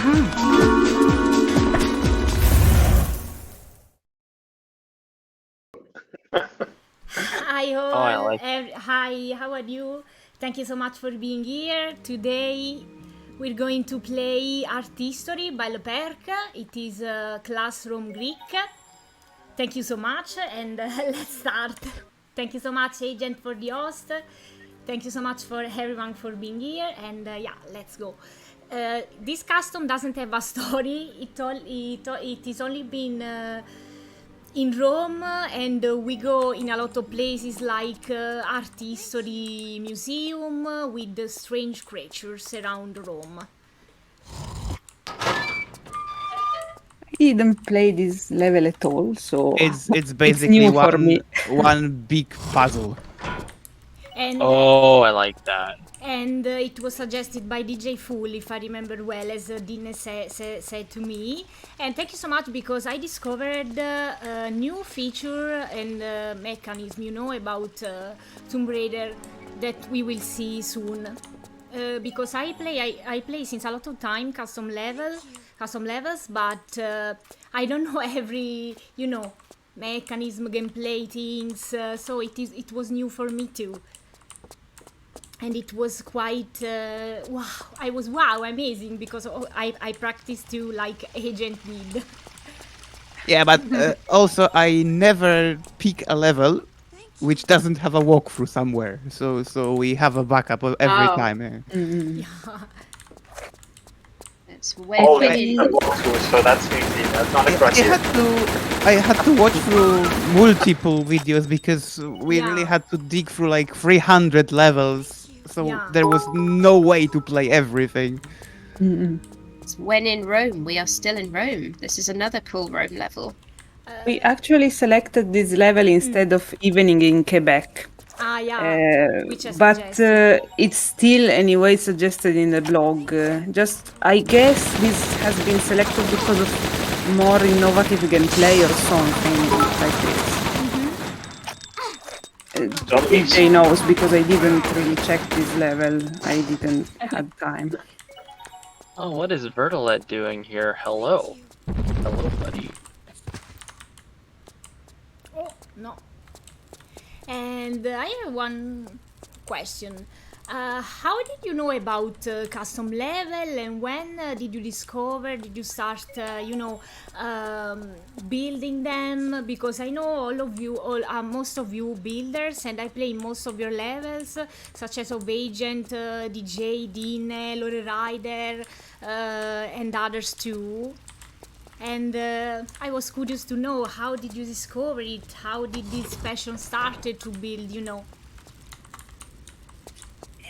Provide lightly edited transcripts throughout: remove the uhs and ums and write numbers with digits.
Hi all. Oh, I like Hi, how are you? Thank you so much for being here. Today we're going to play Art History by LePerk. It is classroom Greek. Thank you so much, and let's start. Thank you so much, Agent, for the host. Thank you so much for everyone for being here, and yeah, let's go. This custom doesn't have a story. It is only been in Rome, and we go in a lot of places like art history museum with the strange creatures around Rome. I didn't play this level at all, so It's it's basically new for me. one big puzzle. And Oh, I like that. it was suggested by DJ Fool, if I remember well, as Dine said to me. And thank you so much, because I discovered a new feature and mechanism, about Tomb Raider that we will see soon. Because I play since a lot of time custom levels, but I don't know every mechanism, gameplay things. So it was new for me too. And it was quite amazing, because I practiced too, like Agent did. Yeah, but also I never pick a level which doesn't have a walkthrough somewhere. So we have a backup of every time. It's when Oh, when they in have walkthroughs, so that's easy. That's not a I criteria. had to watch through multiple videos because we really Yeah. had to dig through like 300 levels. So Yeah. there was no way to play everything. it's when in Rome. We are still in Rome. This is another cool Rome level. We actually selected this level instead of evening in Quebec. Which I But suggested. it's still anyway suggested in the blog. Just I guess this has been selected because of more innovative gameplay or something like this. Zombies. DJ knows, because I didn't really check this level. I didn't have time. Oh, what is Vertolet doing here? Hello. Hello, buddy. Oh, no. And I have one question. How did you know about custom level, and when did you did you start, building them? Because I know most of you builders, and I play most of your levels, such as of Agent, DJ, Dine, Lore Rider, and others too. And I was curious to know, how did you discover it? How did this passion started to build?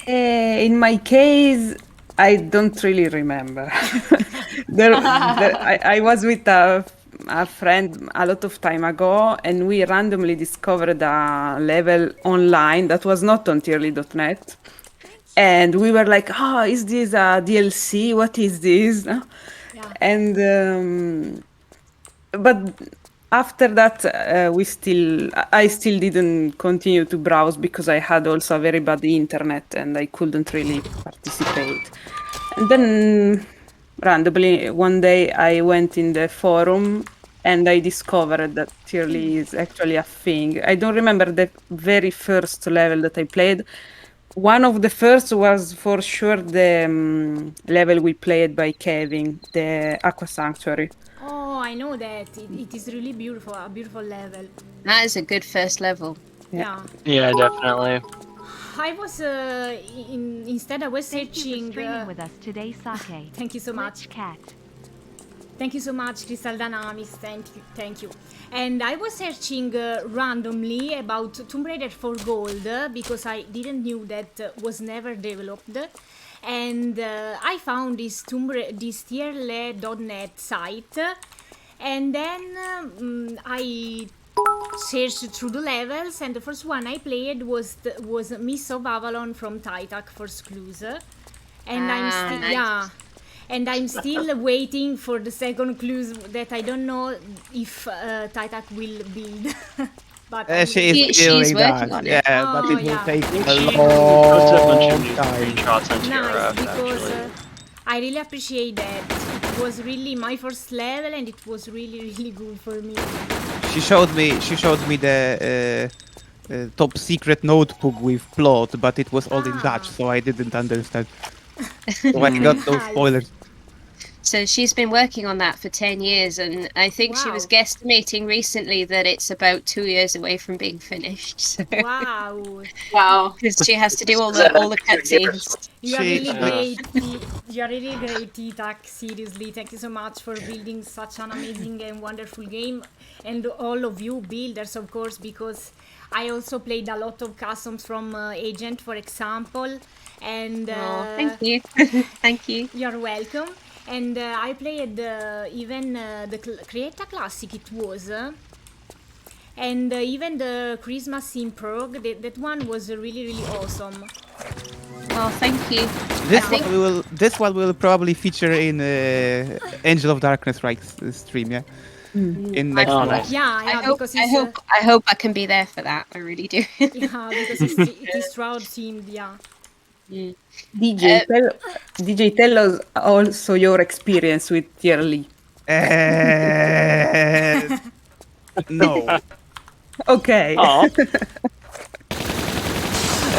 In my case, I don't really remember. I was with a friend a lot of time ago, and we randomly discovered a level online that was not on tierly.net. And we were like, oh, is this a DLC? What is this? Yeah. And but after that, I still didn't continue to browse, because I had also a very bad internet and I couldn't really participate. And then randomly one day I went in the forum and I discovered that Tierly is actually a thing. I don't remember the very first level that I played. One of the first was for sure the level we played by Kevin, the Aqua Sanctuary. Oh, I know that. It is really beautiful, a beautiful level. That is a good first level. Yeah. Yeah, definitely. I was instead I was Thank you searching. for streaming with us today, Sake. Thank you so much. Rich Cat. Thank you so much, Crystal Dynamics. Thank you. And I was searching randomly about Tomb Raider for Gold, because I didn't knew that was never developed. And I found this tierle.net site, and then I searched through the levels, and the first one I played was Miss of Avalon from Tytac First Clues, and Nice. and I'm still waiting for the second clues that I don't know if Tytac will build. But She's She's doing working that. on it. Yeah, but it will yeah. take I think a she posted a bunch of long new time. screenshots on nice, TR25, because actually. I really appreciate that. was really my first level, and it was really, really good for me. She showed me the top secret notebook with plot, but it was all in Dutch, so I didn't understand. So I got no Nice. spoilers. So she's been working on that for 10 years, and I think she was Wow. guesstimating recently that it's about 2 years away from being finished. So Wow. Wow. because she has to do all the cutscenes. You are She- really Yeah. great. You are really great, T-Tac. Seriously, thank you so much for building such an amazing and wonderful game, and all of you builders, of course, because I also played a lot of customs from Agent, for example, and Oh, thank you. Thank you. you're welcome. And I played even the Creata Classic. It was. And even the Christmas in Prague, that one was really, really awesome. Oh, thank you. This one will probably feature in Angel of Darkness stream, yeah. In next Oh, month. nice. Yeah, yeah, because it's I hope I can be there for that. I really do. yeah, because it is Shroud themed. Yeah. DJ, tell us also your experience with Tier Lee. No. Okay. Aw.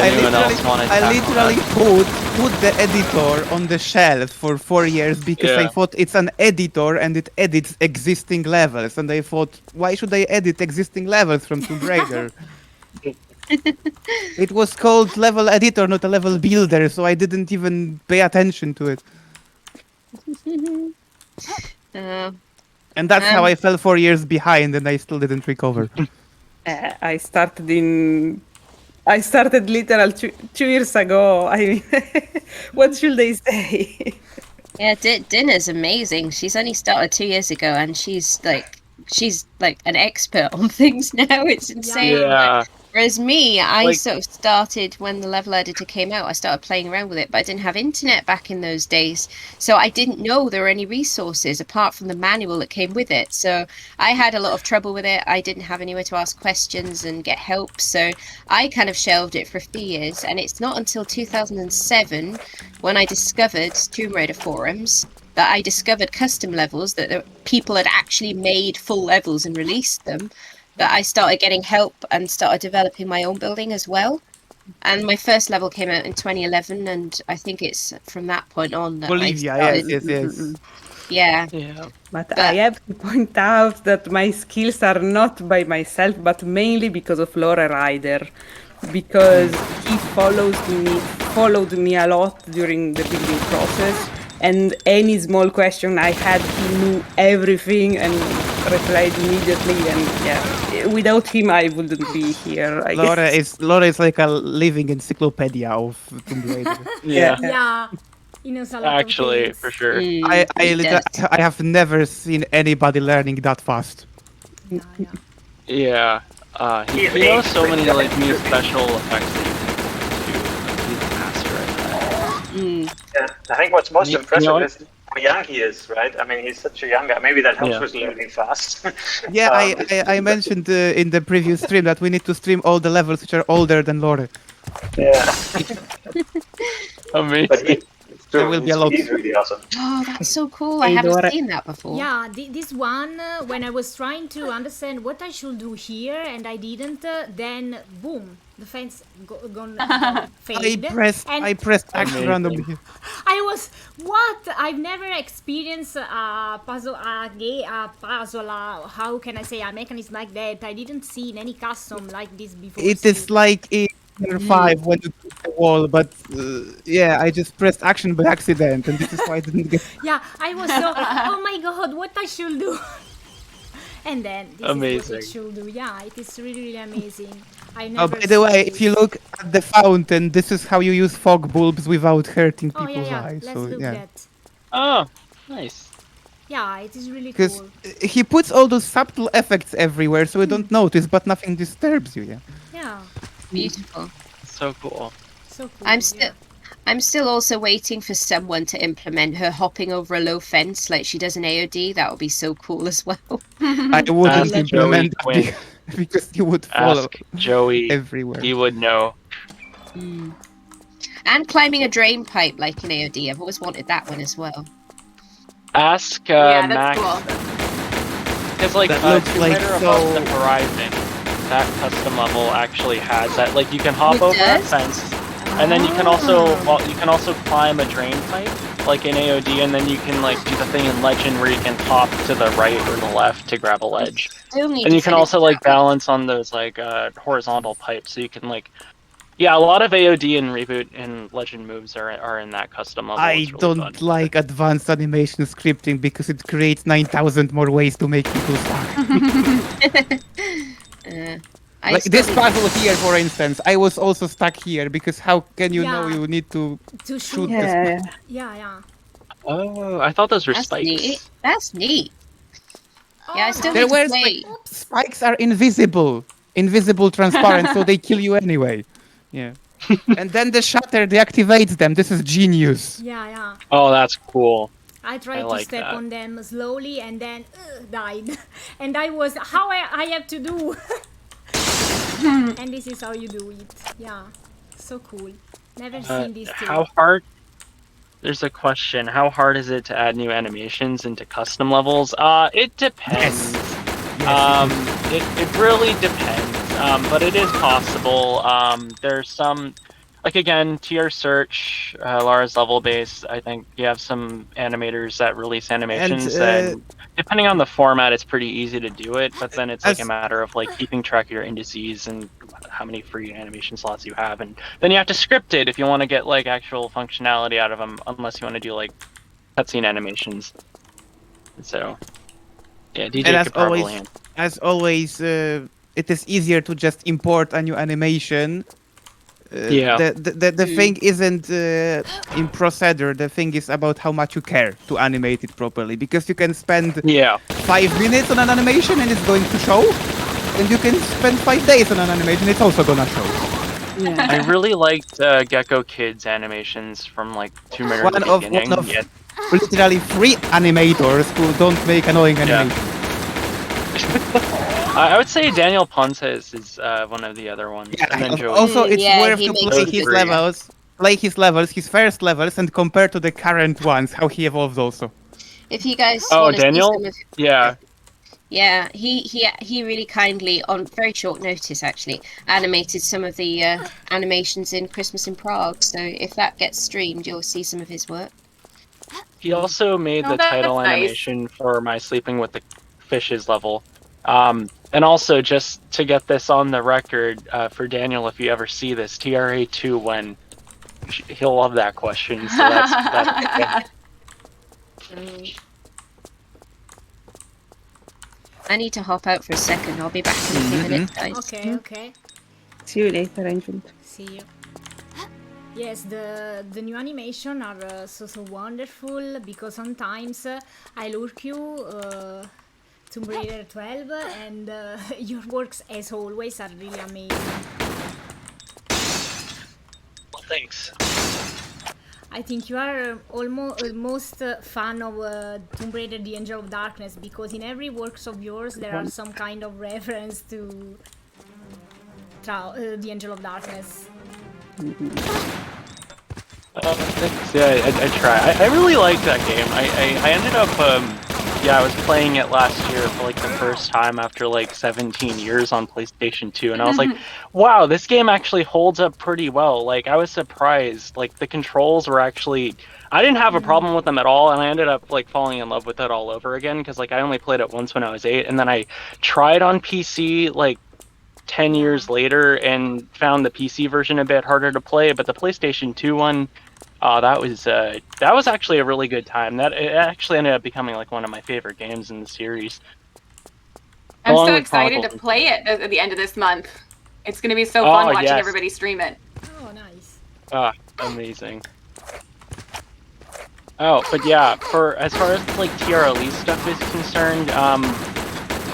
I Anyone literally, else want to I tackle literally put the editor on the shelf for 4 years because I Yeah. thought it's an editor and it edits existing levels, and I thought, why should I edit existing levels from Tomb Raider? It was called level editor, not a level builder, so I didn't even pay attention to it. Uh, And that's how I fell 4 years behind, and I still didn't recover. I started literal 2 years ago. I mean, what should I say? yeah, Dinner's amazing. She's only started 2 years ago, and she's like an expert on things now. It's insane. Yeah. Whereas me, I Like- sort of started when the level editor came out. I started playing around with it, but I didn't have internet back in those days, so I didn't know there were any resources apart from the manual that came with it. So I had a lot of trouble with it. I didn't have anywhere to ask questions and get help, so I kind of shelved it for a few years. And it's not until 2007 when I discovered Tomb Raider forums that I discovered custom levels, that people had actually made full levels and released them, that I started getting help and started developing my own building as well. And my first level came out in 2011, and I think it's from that point on that Bolivia, I yes, started, yes. yeah. Yeah. But I have to point out that my skills are not by myself, but mainly because of Lore Rider, because he followed me a lot during the building process, and any small question I had, he knew everything and replied immediately. And yeah, without him, I wouldn't be here. I guess. Laura is like a living encyclopedia of Tomb Raider. Yeah. Yeah. He knows a lot Actually, of things. for sure. I have never seen anybody learning that fast. Yeah, yeah. Yeah. He knows so many like new special effects that you can do. He's a master at that. Yeah, I think what's most You impressive know- is how young he is, right? I mean, he's such a young guy. Maybe that helps Yeah. with learning fast. Yeah, Um, I mentioned in the previous stream that we need to stream all the levels which are older than Lore. Yeah, Amazing. but it's true. There will be a lot. He's really awesome. Oh, that's so cool. I Hey, haven't Dora. seen that before. Yeah, this one, when I was trying to understand what I should do here and I didn't, then boom, the fence gone fade. I pressed action Amazing. randomly. I was, what? I've never experienced a puzzle, how can I say, a mechanism like that. I didn't see in any custom like this before. It is like in Tier 5 when you took the wall, but yeah, I just pressed action by accident, and this is why I didn't get. Yeah, I was so, oh my god, what I should do. And then this is what Amazing. it should do. Yeah, it is really, really amazing. I Oh, never by the way, saw if you this. look at the fountain, this is how you use fog bulbs without hurting Oh, yeah, people's yeah, eyes. let's So look yeah, that. Oh, nice. Yeah, it is really because cool. he puts all those subtle effects everywhere, so you don't notice, but nothing disturbs you. Yeah. Yeah, Beautiful. So cool. so cool. I'm still also waiting for someone to implement her hopping over a low fence like she does in AOD. That would be so cool as well. I wouldn't Ask implement Joey Quinn. because you would follow Ask Joey. everywhere. He would know. And climbing a drain pipe like in AOD. I've always wanted that one as well. Ask Yeah, that's Max. cool. Because like That looks Tomb like Raider Above so- the Horizon, that custom level actually has that. Like you can hop It over a does? fence, and then you can also climb a drain pipe, like in AOD, and then you can like do the thing in Legend where you can hop to the right or the left to grab a ledge. Still need And to you can finish also like that one. balance on those like horizontal pipes, so you can like. Yeah, a lot of AOD and Reboot and Legend moves are in that custom level. I It's really don't fun. like advanced animation scripting because it creates 9,000 more ways to make people stuck. I Like still this need- puzzle here, for instance, I was also stuck here because how can you know Yeah. you need to To shoot shoot. this? Yeah. Yeah. Oh, I thought those were That's spikes. neat. That's neat. Yeah, I still There need to were play. spikes are invisible, transparent, so they kill you anyway. Yeah. And then the shutter deactivates them. This is genius. Yeah. Oh, that's cool. I tried I to like step that. on them slowly and then died. And I was, how I have to do? And this is how you do it. Yeah, so cool. Never seen this too. How hard? There's a question. How hard is it to add new animations into custom levels? It depends. It really depends. But it is possible. There's some, like again, TR search, Lara's level base. I think you have some animators that release animations, and depending on the format, it's pretty easy to do it. But then it's like a matter of like keeping track of your indices and how many free animation slots you have, and then you have to script it if you want to get like actual functionality out of them, unless you want to do like cutscene animations. So yeah, DJ And could probably handle. as always, it is easier to just import a new animation. The thing isn't in procedure. The thing is about how much you care to animate it properly, because you can spend 5 minutes on an animation and it's going to show, and you can spend 5 days on an animation, it's also gonna show. Yeah. I really liked Gecko Kid's animations from like Tomb Raider in the beginning. One of literally 3 animators who don't make annoying animations. I would say Daniel Ponces is one of the other ones. Yeah, And then Joey. also it's Yeah, worth he to makes play it his great. levels, his first levels, and compare to the current ones, how he evolves also. If you guys Oh, want to see Daniel? some of, Yeah. yeah, he really kindly, on very short notice actually, animated some of the animations in Christmas in Prague. So if that gets streamed, you'll see some of his work. He also made Oh, the that's title nice. animation for my Sleeping with the Fishes level. And also, just to get this on the record, for Daniel, if you ever see this, TRA2 when he'll love that question. So that's I need to hop out for a second. I'll be back in a few minutes, guys. Okay. See you later, Angel. See you. Yes, the new animation are so wonderful, because sometimes I look you Tomb Raider 12 and your works as always are really amazing. Well, thanks. I think you are most fan of Tomb Raider: The Angel of Darkness, because in every works of yours there are some kind of reference to The Angel of Darkness. Thanks. Yeah, I try. I really liked that game. I ended up I was playing it last year for like the first time after like 17 years on PlayStation 2, and I was like, wow, this game actually holds up pretty well. Like, I was surprised. Like, the controls were actually, I didn't have a problem with them at all, and I ended up like falling in love with it all over again, because like I only played it once when I was 8, and then I tried on PC like 10 years later and found the PC version a bit harder to play, but the PlayStation 2 one, that was actually a really good time. It actually ended up becoming like one of my favorite games in the series. I'm Along so with excited to Chronicles. play it at the end of this month. It's going to be so fun watching yes. everybody stream it. Oh, nice. Amazing. Oh, but yeah, as far as like TRLE stuff is concerned,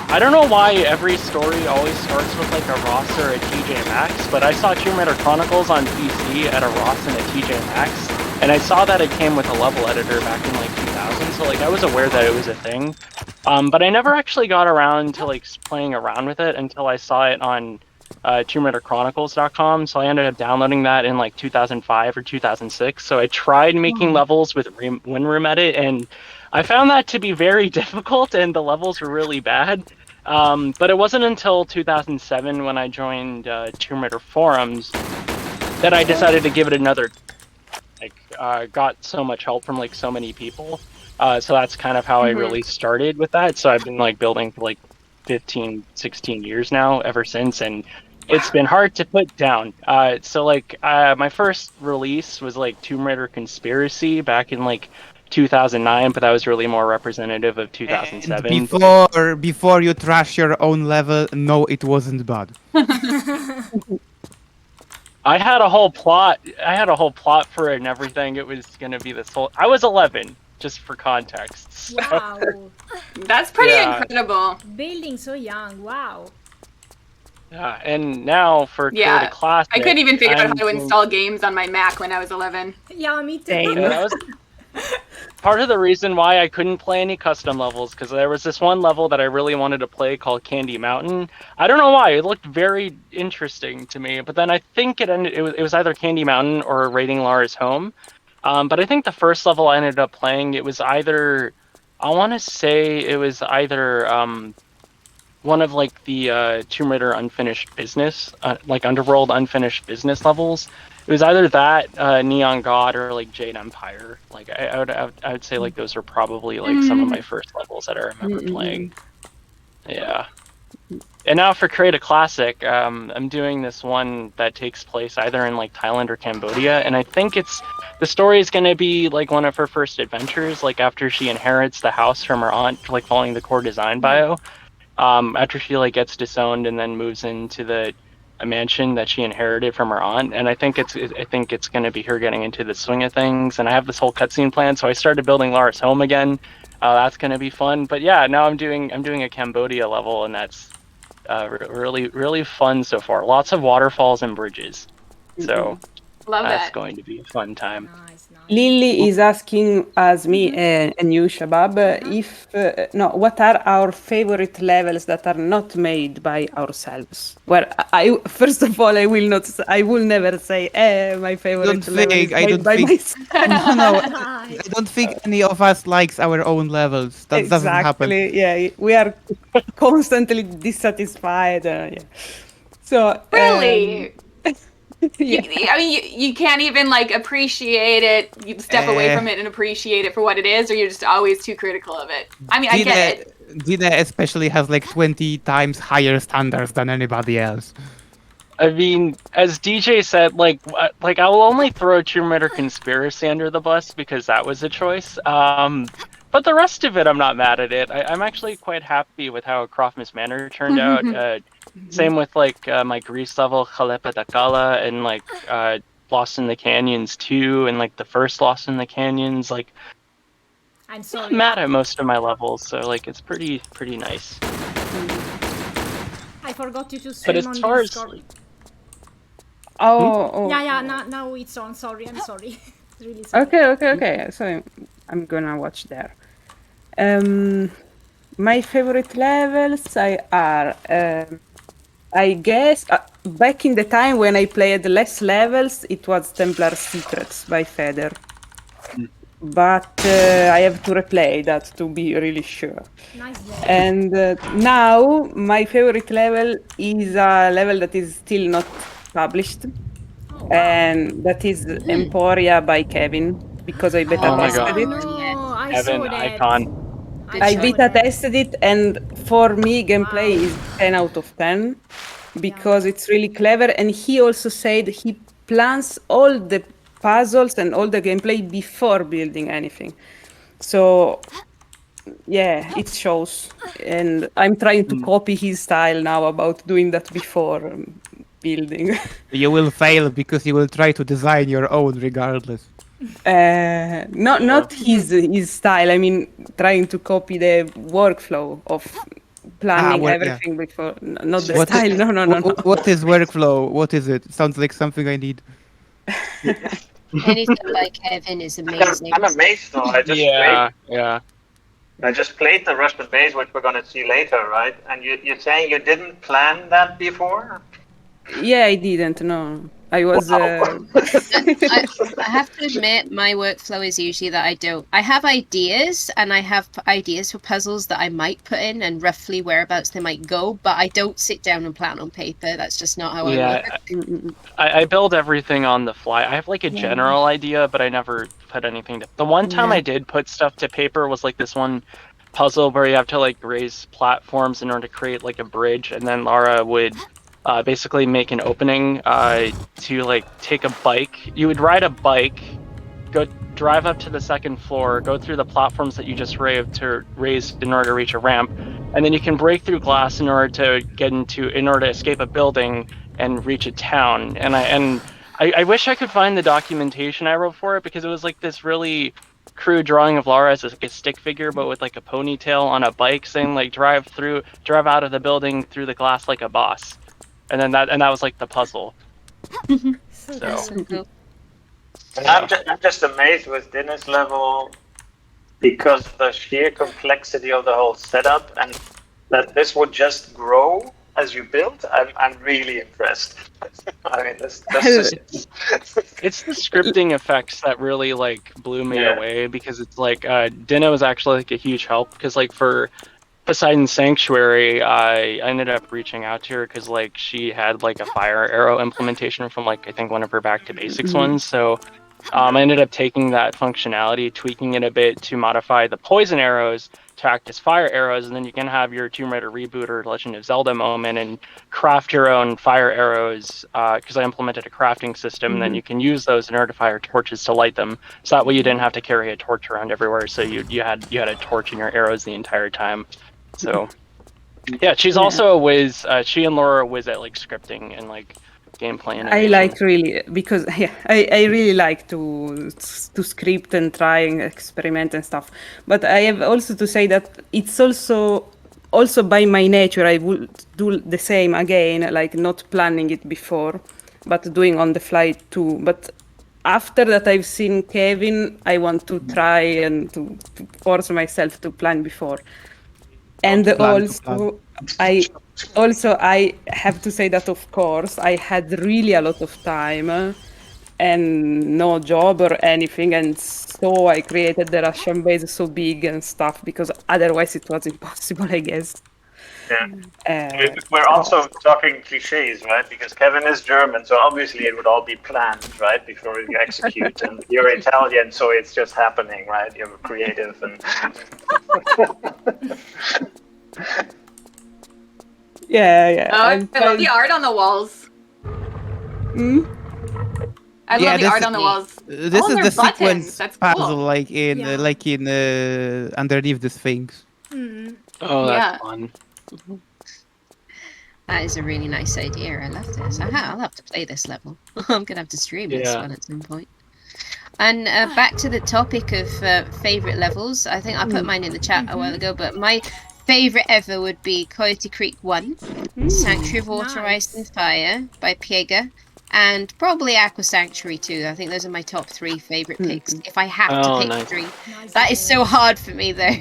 I don't know why every story always starts with like a Ross or a TJ Maxx, but I saw Tomb Raider Chronicles on PC at a Ross and a TJ Maxx, and I saw that it came with a level editor back in like 2000, so like I was aware that it was a thing, but I never actually got around to like playing around with it until I saw it on TombRaiderChronicles.com. So I ended up downloading that in like 2005 or 2006. So I tried making levels with WinRoom Edit, and I found that to be very difficult, and the levels were really bad. But it wasn't until 2007 when I joined Tomb Raider forums that I decided to give it another. Got so much help from like so many people. So that's kind of how I really started with that. So I've been like building for like 15, 16 years now ever since, and it's been hard to put down. So like my first release was like Tomb Raider Conspiracy back in like 2009, but that was really more representative of 2007. And before you trash your own level, no, it wasn't bad. I had a whole plot. For it and everything. It was gonna be this whole. I was 11, just for context. So. Wow. That's pretty incredible. Building so young. Wow. Yeah, and now for Create a Classic, I couldn't even figure out how to install games on my Mac when I was 11. Yeah, me too. Yeah, that was part of the reason why I couldn't play any custom levels, because there was this one level that I really wanted to play called Candy Mountain. I don't know why, it looked very interesting to me, but then I think it was either Candy Mountain or Raiding Lara's Home. But I think the first level I ended up playing, it was either, I want to say it was either one of like the Tomb Raider Unfinished Business, like Underworld Unfinished Business levels. It was either that, Neon God, or like Jade Empire. Like I would say like those are probably like some of my first levels that I remember playing. Yeah. And now for Create a Classic, I'm doing this one that takes place either in like Thailand or Cambodia, and I think the story is going to be like one of her first adventures, like after she inherits the house from her aunt, like following the core design bio. After she like gets disowned and then moves into a mansion that she inherited from her aunt, and I think it's going to be her getting into the swing of things. And I have this whole cutscene plan, so I started building Lara's home again. That's going to be fun. But yeah, now I'm doing a Cambodia level, and that's really fun so far. Lots of waterfalls and bridges, so that's going to be a fun time. Nice. Lily is asking us, me and you, Shabab, what are our favorite levels that are not made by ourselves? Well, first of all, I will never say, my favorite level is made by myself. No, I don't think any of us likes our own levels. That doesn't happen. Yeah, we are constantly dissatisfied. Yeah. So really. I mean, you can't even like appreciate it. You step away from it and appreciate it for what it is, or you're just always too critical of it. I mean, I get it. Dina especially has like 20 times higher standards than anybody else. I mean, as DJ said, like I will only throw Tomb Raider Conspiracy under the bus because that was a choice. But the rest of it, I'm not mad at it. I'm actually quite happy with how Crofmas Manor turned out. Same with like my Greece level, Khalepa Dakala, and like Lost in the Canyons 2, and like the first Lost in the Canyons. Like, I'm sorry. not mad at most of my levels, so like it's pretty nice. I forgot you to stream on Discord. Yeah. Now it's on. Sorry, I'm sorry. Really sorry. Okay. So I'm gonna watch there. My favorite levels are, I guess, back in the time when I played less levels, it was Templar Secrets by Feder. But I have to replay that to be really sure. Nice. And now my favorite level is a level that is still not published, and that is Emporia by Kevin, because I beta tested it. No, I Kevin, saw that. icon. I beta tested it, and for me, gameplay is 10 out of 10 because it's really clever. And he also said he plans all the puzzles and all the gameplay before building anything. So, yeah, it shows. And I'm trying to copy his style now about doing that before building. You will fail because you will try to design your own regardless. Not his style. I mean, trying to copy the workflow of planning everything before. Not the style. No. What is workflow? What is it? Sounds like something I need. Anything by Kevin is amazing. I'm amazed though. I just played the Rushman Base, which we're going to see later, right? And you're saying you didn't plan that before? Yeah, I didn't. No, I was. I have to admit, my workflow is usually that I have ideas, and I have ideas for puzzles that I might put in and roughly whereabouts they might go, but I don't sit down and plan on paper. That's just not how I work. Yeah, I build everything on the fly. I have like a general idea, but I never put anything to. The one time I did put stuff to paper was like this one puzzle where you have to like raise platforms in order to create like a bridge, and then Lara would basically make an opening to like take a bike. You would ride a bike, go drive up to the second floor, go through the platforms that you just raised in order to reach a ramp, and then you can break through glass in order to escape a building and reach a town. And I wish I could find the documentation I wrote for it, because it was like this really crude drawing of Lara as a stick figure, but with like a ponytail on a bike, saying like drive out of the building through the glass like a boss. And then that was like the puzzle. That's so cool. And I'm just amazed with Dinner's level, because of the sheer complexity of the whole setup, and that this would just grow as you build. I'm really impressed. I mean, that's just... It's the scripting effects that really like blew me away, because it's like Dinah was actually like a huge help, because like for Poseidon Sanctuary, I ended up reaching out to her because like she had like a fire arrow implementation from like I think one of her Back to Basics ones. So I ended up taking that functionality, tweaking it a bit to modify the poison arrows to act as fire arrows, and then you can have your Tomb Raider reboot or Legend of Zelda moment and craft your own fire arrows, because I implemented a crafting system, and then you can use those in order to fire torches to light them. So that way you didn't have to carry a torch around everywhere. So you had a torch in your arrows the entire time. So yeah, she's also a whiz. She and Laura are whiz at like scripting and like gameplay innovation. I like really, because I really like to script and try and experiment and stuff. But I have also to say that it's also by my nature I would do the same again, like not planning it before, but doing on the fly too. But after that I've seen Kevin, I want to try and to force myself to plan before. And I have to say that, of course, I had really a lot of time and no job or anything, and so I created the Russian base so big and stuff, because otherwise it was impossible, I guess. Yeah. We're also talking cliches, right? Because Kevin is German, so obviously it would all be planned, right, before you execute. And you're Italian, so it's just happening, right? You're creative and... Yeah. Oh, I love the art on the walls. I love the art on the walls. This is the sequence puzzle, cool. like in underneath the Sphinx. Oh, that's fun. That is a really nice idea. I love this. I'll have to play this level. I'm gonna have to stream this one at some point. And back to the topic of favorite levels. I think I put mine in the chat a while ago, but my favorite ever would be Coyote Creek 1, Sanctuary of Water, Ice and Fire by Piega, and probably Aqua Sanctuary 2. I think those are my top 3 favorite picks. If I have to pick 3. That is so hard for me though.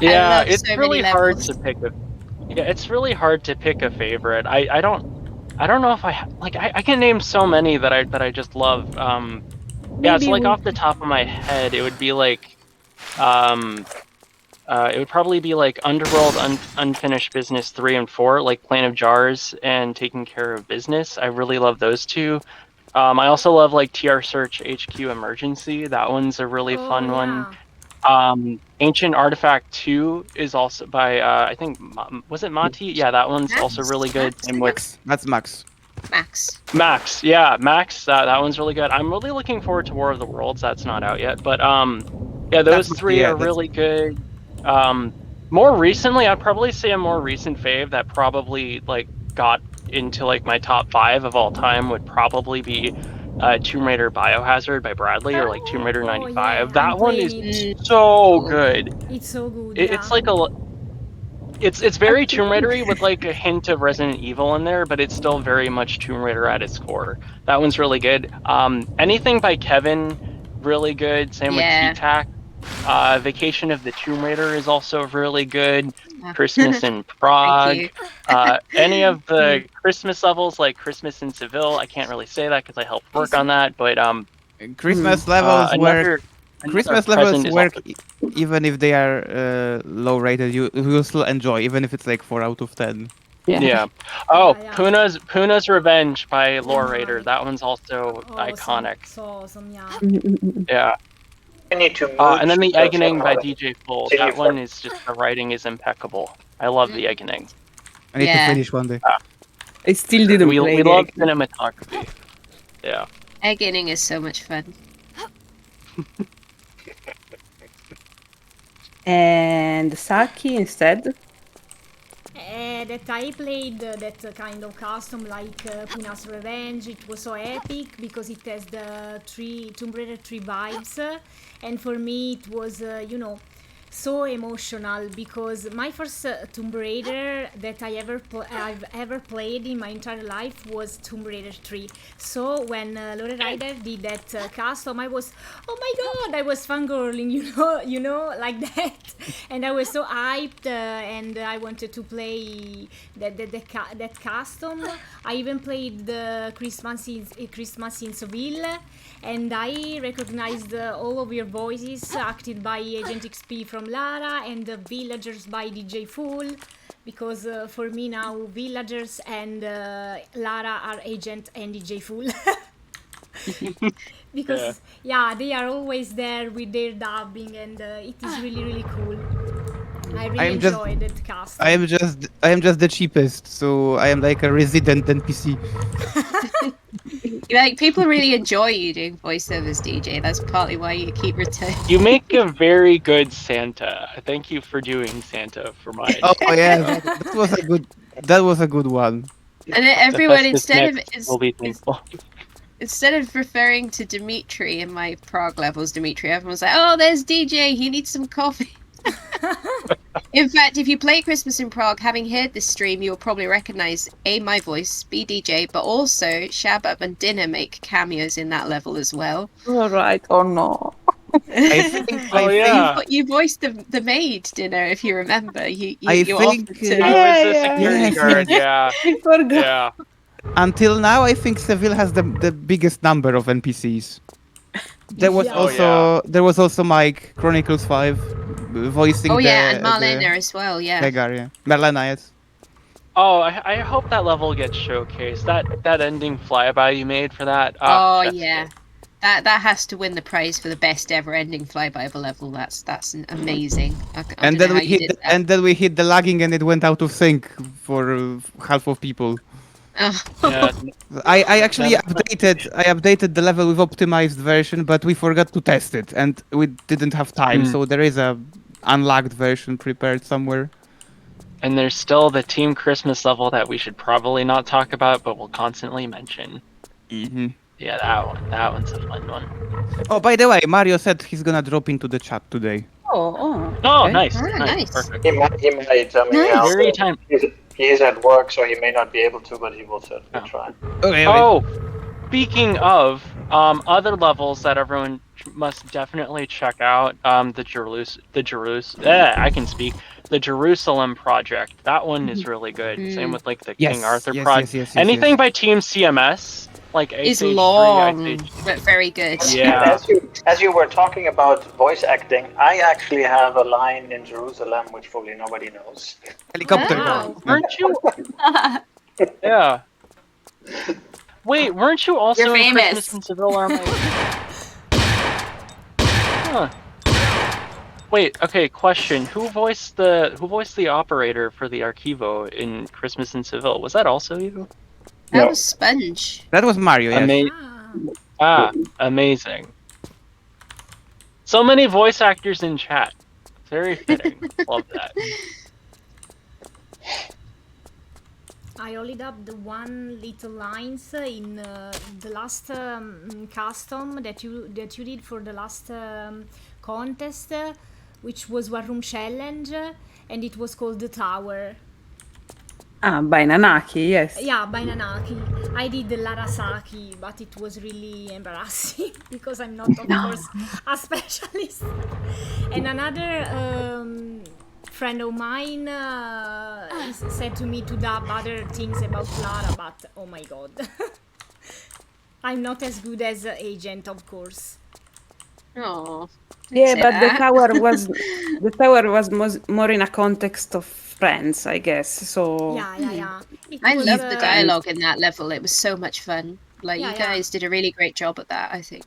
Yeah, it's really hard to pick it's really hard to pick a favorite. I don't know if I can name so many that I just love. Yeah, it's like off the top of my head, it would be like it would probably be like Underworld, Unfinished Business 3 and 4, like Plane of Jars and Taking Care of Business. I really love those 2. I also love like TR Search HQ Emergency. That one's a really fun one. Ancient Artifact 2 is also by I think was it Mati? Yeah, that one's also really good. And that's Max. Max, yeah, Max. That one's really good. I'm really looking forward to War of the Worlds. That's not out yet, but yeah, those 3 are really good. More recently, I'd probably say a more recent fave that probably like got into like my top 5 of all time would probably be Tomb Raider Biohazard by Bradley, or like Tomb Raider 95. That one is so good. It's so good. It's like it's very Tomb Raider-y with like a hint of Resident Evil in there, but it's still very much Tomb Raider at its core. That one's really good. Anything by Kevin, really good. Same with T-Tac. Vacation of the Tomb Raider is also really good. Christmas in Prague, any of the Christmas levels like Christmas in Seville. I can't really say that because I helped work on that, but Christmas levels work. Christmas levels present is work also- even if they are low rated. You will still enjoy, even if it's like 4 out of 10. Yeah. Oh, Yeah. Puna's Revenge by Lore Raider. my. That one's also iconic. So awesome, yeah. Yeah. I need to And then the mooch the Eggening by phone. DJ Full. See That you one for- is just, the writing is impeccable. I love the Eggening. I need to Yeah. finish one day. I still didn't We play love the cinematography. Yeah. Egg inning is so much fun. And Saki instead. That I played that kind of custom like Puna's Revenge. It was so epic because it has the Tomb Raider 3 vibes, and for me it was so emotional because my first Tomb Raider that I've ever played in my entire life was Tomb Raider 3. So when Lore Rider did that custom, I was, oh my god, I was fangirling, you know, like that, and I was so hyped, and I wanted to play that custom. I even played the Christmas in Seville, and I recognized all of your voices acted by Agent XP from Lara and the Villagers by DJ Fool, because for me now Villagers and Lara are Agent and DJ Fool. Because they are always there with their dubbing, and it is really really cool. I really enjoyed that cast. I am just the cheapest, so I am like a resident NPC. Like, people really enjoy you doing voiceovers, DJ. That's partly why you keep returning. You make a very good Santa. Thank you for doing Santa for mine. Oh yeah, that was a good one. And then everyone, The instead Festus will be thankful. instead of referring to Dimitri in my Prague levels, Dimitri, everyone's like, "Oh, there's DJ. He needs some coffee." In fact, if you play Christmas in Prague, having heard this stream, you'll probably recognize my voice, B DJ, but also Shabab and Dinner make cameos in that level as well. All right. Oh no. I think. You voiced the maid, Dinner, if you remember. You I was the security guard. Yeah. I forgot. Yeah. Until now, I think Seville has the biggest number of NPCs. There was also Mike, Chronicles 5, voicing and Marlena as well, yeah. Hagar, yeah. Marlena, yes. Oh, I hope that level gets showcased. That ending flyby you made for that. Yeah. That has to win the prize for the best ever ending flyby of a level. That's amazing. And then we hit the lagging and it went out of sync for half of people. Oh. Yeah. I actually updated the level with optimized version, but we forgot to test it and we didn't have time. So there is a unlagged version prepared somewhere. And there's still the Team Christmas level that we should probably not talk about, but we'll constantly mention. Mm-hmm. Yeah, that one's a fun one. Oh, by the way, Mario said he's gonna drop into the chat today. Oh, okay. Nice. Perfect. Perfect. He might. Very time. He is at work, so he may not be able to, but he will certainly try. Okay. Oh, speaking of other levels that everyone must definitely check out, the Jerusalem project. That one is really good. Same with like the King Arthur project. Yes, Anything by Team CMS, like is long, but very good. Yeah. As you were talking about voice acting, I actually have a line in Jerusalem which probably nobody knows. Helicopter. Wow. Weren't you? Yeah. Wait, weren't you also You're in famous. Christmas in Seville? Huh. Wait, okay, question. Who voiced the operator for the Archivo in Christmas in Seville? Was that also you? That was Sponge. That was Mario, yes. Amazing. So many voice actors in chat. Very fitting. Love that. I only dubbed the one little lines in the last custom that you did for the last contest, which was War Room Challenge, and it was called The Tower. By Nanaki, yes. Yeah, by Nanaki. I did the Larasaki, but it was really embarrassing because I'm not, of course, a specialist. And another friend of mine said to me to dub other things about Clara, but oh my god. I'm not as good as Agent, of course. Oh. Yeah, but the tower was more in a context of friends, I guess. So Yeah. I love the dialogue in that level. It was so much fun. Like, you guys did a really great job at that, I think.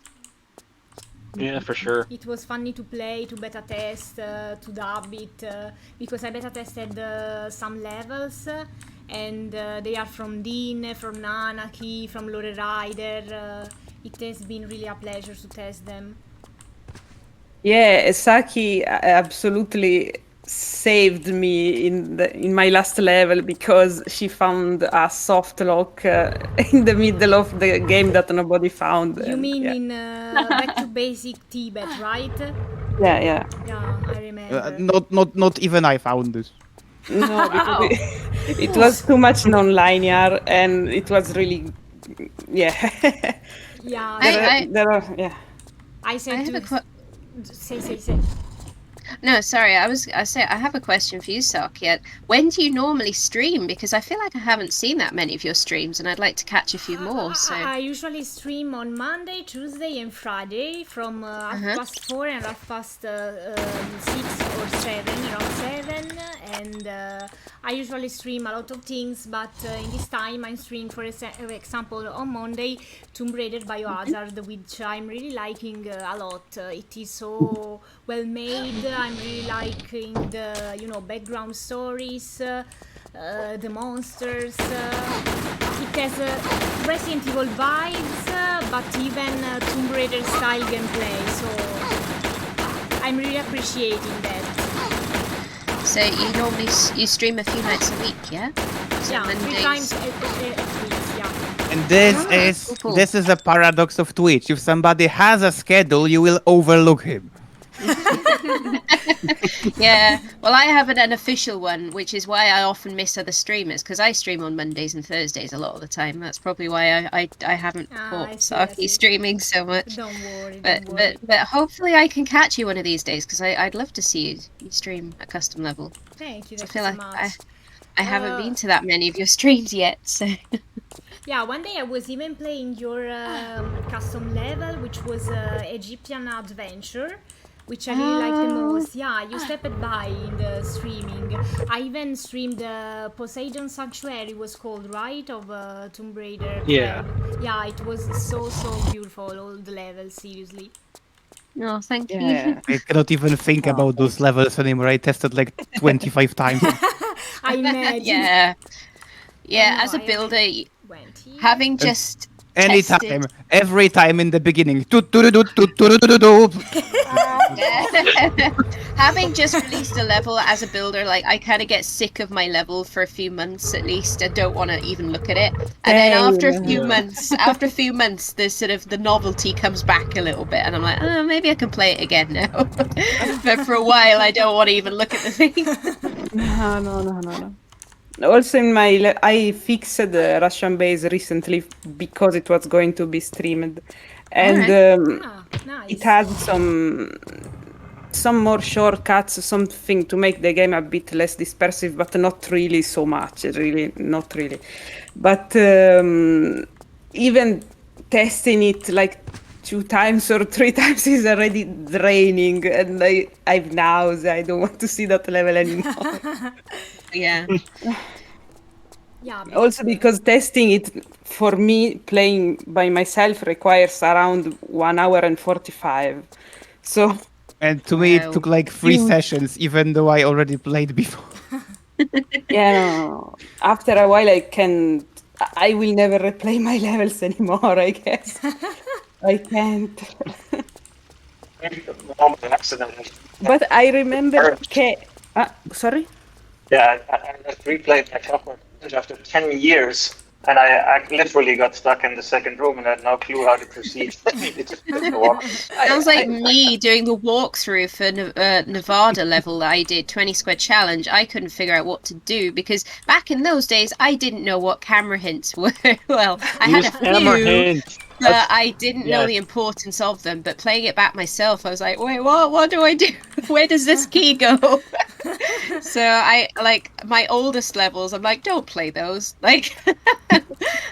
Yeah, for sure. It was funny to play, to beta test, to dub it, because I beta tested some levels, and they are from Dean, from Nanaki, from Lore Rider. It has been really a pleasure to test them. yeah, Saki absolutely saved me in my last level because she found a soft lock in the middle of the game that nobody found. You mean in Back to Basic Tibet, right? Yeah. Yeah, I remember. Not even I found this. No, because it was too much non-linear, and it was really, yeah. Yeah, I said to say. No, sorry. I have a question for you, Sakia. When do you normally stream? Because I feel like I haven't seen that many of your streams, and I'd like to catch a few more. So I usually stream on Monday, Tuesday, and Friday from 4:30 and 6 or 7, around 7. And I usually stream a lot of things, but in this time I'm streaming, for example, on Monday, Tomb Raider Biohazard, which I'm really liking a lot. It is so well made. I'm really liking the background stories, the monsters. It has Resident Evil vibes, but even Tomb Raider style gameplay. So I'm really appreciating that. So you stream a few nights a week, yeah? So Yeah, Mondays. 3 times a week. Yeah. And Cool. this is a paradox of Twitch. If somebody has a schedule, you will overlook him. Yeah, well, I have an unofficial one, which is why I often miss other streamers, because I stream on Mondays and Thursdays a lot of the time. That's probably why I haven't caught Saki streaming so much. Don't worry. But hopefully I can catch you one of these days, because I'd love to see you stream at custom level. Thank you. I feel like I haven't been to that many of your streams yet, so... Yeah, one day I was even playing your custom level, which was Egyptian Adventure, which I really like the most. Yeah, you stepped by in the streaming. I even streamed Poseidon Sanctuary, was called, right, of Tomb Raider. Yeah. Yeah, it was so beautiful, all the levels, seriously. No, thank you. I cannot even think about those levels anymore. I tested like 25 times. I imagine. Yeah, as a builder, having just anytime, every time in the beginning. Having just released a level as a builder, like, I kind of get sick of my level for a few months at least. I don't want to even look at it. And then after a few months, the novelty comes back a little bit, and I'm like, oh, maybe I can play it again now. But for a while, I don't want to even look at the thing. No. Also, I fixed the Russian base recently because it was going to be streamed, and nice. it had some more shortcuts, something to make the game a bit less dispersive, but not really so much. Really, not really. But even testing it like 2 times or 3 times is already draining, and I've nausea. I don't want to see that level anymore. Yeah. Also, because testing it for me, playing by myself, requires around 1 hour and 45. So. And to me, it took like 3 sessions, even though I already played before. No. After a while, I will never replay my levels anymore, I guess. I can't. But I remember. Sorry? Yeah, I just replayed my top after 10 years, and I literally got stuck in the second room and had no clue how to proceed. It just didn't walk. Sounds like me doing the walkthrough for Nevada level that I did, 20 Square Challenge. I couldn't figure out what to do, because back in those days, I didn't know what camera hints were. Well, I had a few, but I didn't know the importance of them. But playing it back myself, I was like, wait, what do I do? Where does this key go? So I like my oldest levels. I'm like, don't play those. Like,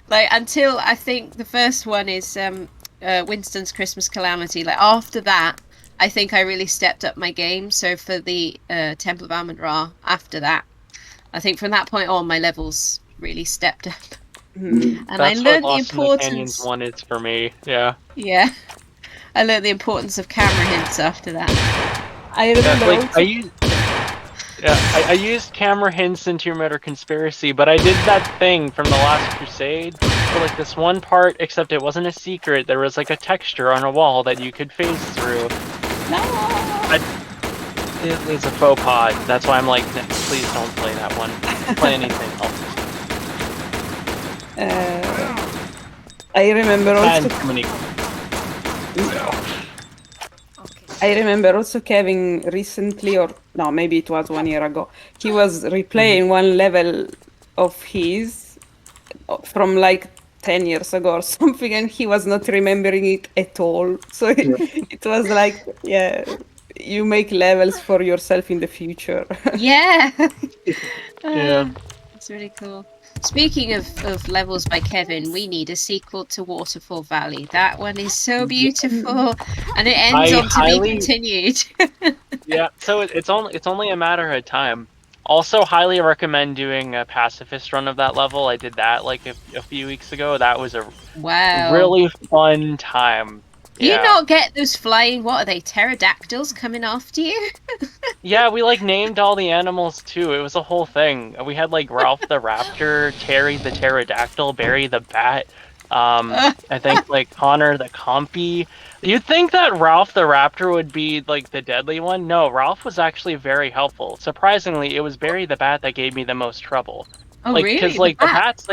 like until I think the first one is Winston's Christmas Calamity. Like after that, I think I really stepped up my game. So for the Temple of Amun Ra, after that, I think from that point on, my levels really stepped up. And I That's what learned the Lost in the Canyons importance. 1 is for me. Yeah. Yeah, I learned the importance of camera hints after that. I remember Like also. I used camera hints in Tomb Raider Conspiracy, but I did that thing from the Last Crusade for like this one part, except it wasn't a secret. There was like a texture on a wall that you could phase through. It's a faux pas. That's why I'm like, please don't play that one. Play anything else. I remember also. And too many. I remember also Kevin recently, or no, maybe it was 1 year ago. He was replaying one level of his from like 10 years ago or something, and he was not remembering it at all. So it was like, yeah, you make levels for yourself in the future. Yeah. Yeah. It's really cool. Speaking of levels by Kevin, we need a sequel to Waterfall Valley. That one is so beautiful, and it ends on to be continued. Yeah, so it's only a matter of time. Also, highly recommend doing a pacifist run of that level. I did that like a few weeks ago. That was a really fun time. Do you not get those flying? What are they? Pterodactyls coming after you? Yeah, we like named all the animals too. It was a whole thing. We had like Ralph the Raptor, Terry the Pterodactyl, Barry the Bat. I think like Connor the Compy. You'd think that Ralph the Raptor would be like the deadly one. No, Ralph was actually very helpful. Surprisingly, it was Barry the Bat that gave me the most trouble. Oh, like, really? Because like the bats,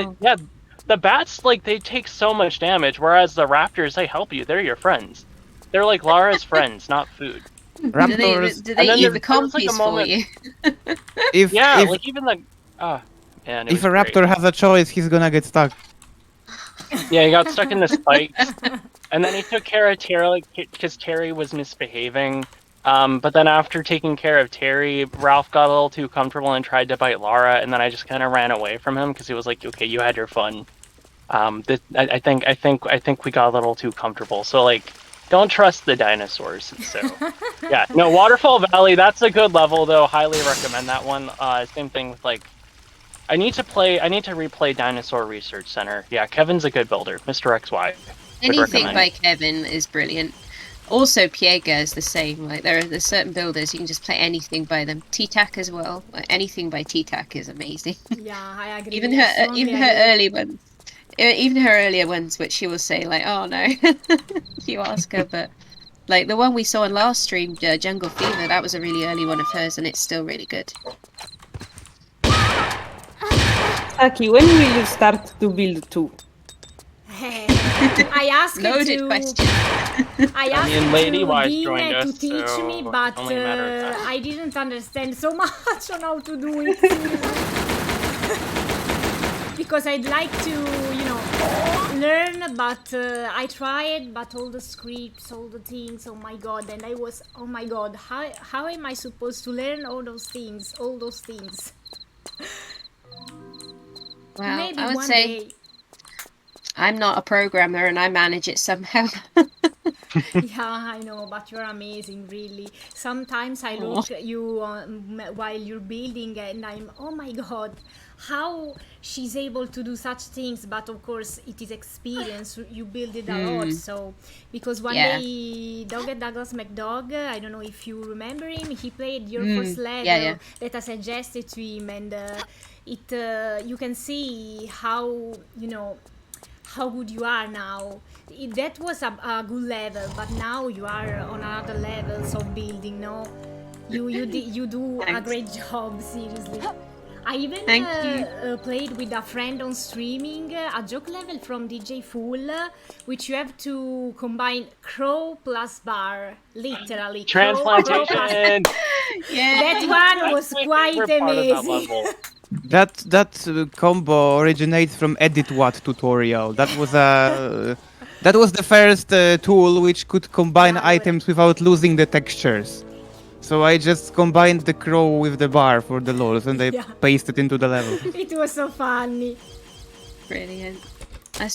the bats like they take so much damage, whereas the raptors they help you. They're your friends. They're like Lara's friends, not food. Raptors. Do they eat the compies for you? If like even the man. If a raptor has a choice, he's gonna get stuck. Yeah, he got stuck in the spikes, and then he took care of Terry because Terry was misbehaving. But then after taking care of Terry, Ralph got a little too comfortable and tried to bite Lara, and then I just kind of ran away from him because he was like, "Okay, you had your fun." I think we got a little too comfortable. So like, don't trust the dinosaurs. So yeah, no, Waterfall Valley. That's a good level though. Highly recommend that one. Same thing with like. I need to replay Dinosaur Research Center. Yeah, Kevin's a good builder. Mr. XY. Anything by Kevin is brilliant. Also, Piega is the same. Like there's certain builders you can just play anything by them. T-Tac as well. Like, anything by T-Tac is amazing. Yeah, I agree. Even her early ones. Even her earlier ones, which she will say like, "Oh no," you ask her, but like the one we saw in last stream, Jungle Fever, that was a really early one of hers, and it's still really good. Aki, when will you start to build 2? I asked Loaded question. I asked Lady Wise Dean joined to us, teach so me, it's but only a matter of time. I didn't understand so much on how to do it. Seriously. Because I'd like to, learn, but I tried, but all the scripts, all the things, oh my god, and I was, oh my god, how am I supposed to learn all those things? Well, Maybe I would one say day. I'm not a programmer and I manage it somehow. Yeah, I know, but you're amazing, really. Sometimes I look at you while you're building and I'm, oh my god, how she's able to do such things. But of course, it is experience. You build it a lot. So, because one day, Douglas McDog, I don't know if you remember him, he played your first level that I suggested to him, and you can see how, how good you are now. That was a good level, but now you are on other levels of building. No, you do a great job. Seriously, I even played with a friend on streaming a joke level from DJ Fool, which you have to combine crow plus bar, literally. Transplantation. That one was quite amazing. That combo originates from EditWatt tutorial. That was the first tool which could combine items without losing the textures. So I just combined the crow with the bar for the lols, and I Yeah. pasted it into the level. It was so funny. Brilliant. I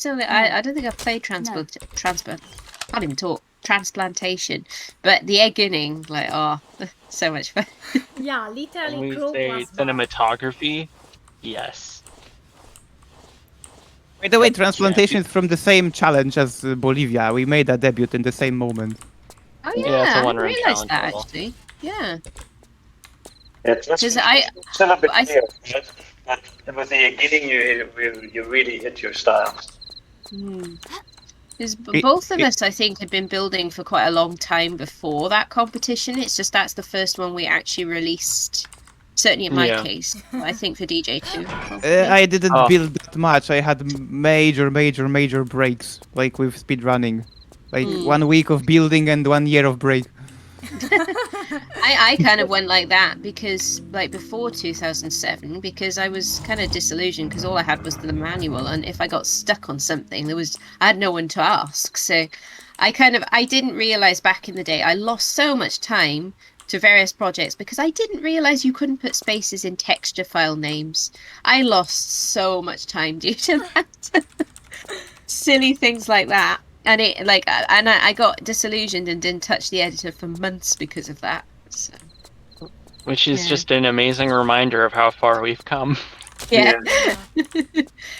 don't think I've played transplant. Can't even talk. Transplantation, but the egg inning, like, oh, so much fun. Yeah, When literally we crow say plus bar. cinematography, yes. By the way, transplantation is from the same challenge as Bolivia. We made a debut in the same moment. Oh Yeah, yeah, it's a I didn't one-round realise challenge that level. actually. Yeah, It's because I still a bit I- weird, but with the beginning, you really hit your style. Because both of us, I think, had been building for quite a long time before that competition. It's just that's the first one we actually released. Certainly in my Yeah. case, but I think for DJ too. I didn't Oh. build that much. I had major breaks, like with speedrunning. Like 1 week of building and 1 year of break. I kind of went like that because, like, before 2007, because I was kind of disillusioned because all I had was the manual, and if I got stuck on something, I had no one to ask. So I didn't realize back in the day I lost so much time to various projects because I didn't realize you couldn't put spaces in texture file names. I lost so much time due to that. Silly things like that. And I got disillusioned and didn't touch the editor for months because of that. So, Which is Yeah. just an amazing reminder of how far we've come. yeah.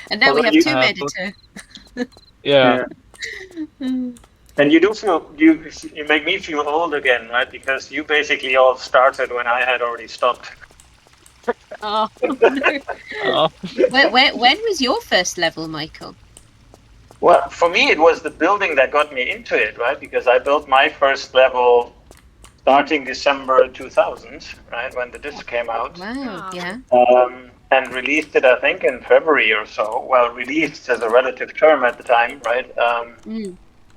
And now we Although have you- two editor. Yeah. And you do feel you make me feel old again, right? Because you basically all started when I had already stopped. Oh, no. Oh. When was your first level, Michael? Well, for me, it was the building that got me into it, right? Because I built my first level starting December 2000, right, when the disc came out. Wow, yeah. And released it, I think, in February or so. Well, released as a relative term at the time, right?